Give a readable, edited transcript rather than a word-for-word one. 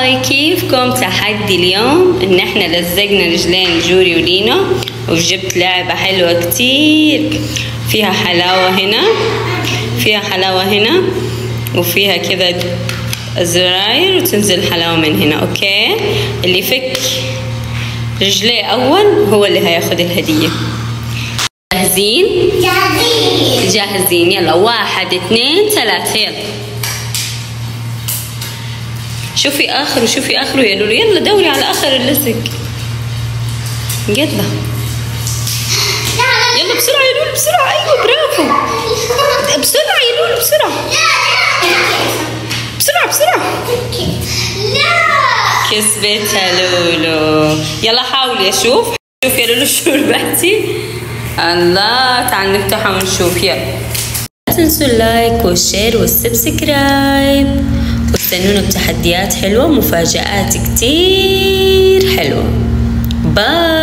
هاي، كيفكم؟ تحدي اليوم ان احنا لزقنا رجلين جوري ولينا، وجبت لعبة حلوة كتير فيها حلاوة هنا، فيها حلاوة هنا، وفيها كذا زراير وتنزل حلاوة من هنا. اوكي، اللي يفك رجليه اول هو اللي هياخد الهدية. جاهزين؟ جاهزين. يلا 1 2 3 يلا. شوفي اخره، شوفي اخره يا لولو، يلا دوري على اخر اللزق. يلا يلا بسرعة يا لولو، بسرعة. ايوه برافو، بسرعة يا لولو، بسرعة بسرعة بسرعة. كسبتها لولو. يلا حاولي اشوف، شوف يا لولو شو ربحتي. الله، تعال نفتحها ونشوف. يلا لا تنسوا اللايك والشير والسبسكرايب، واستنونا بتحديات حلوة، مفاجآت كتير حلوة. باي.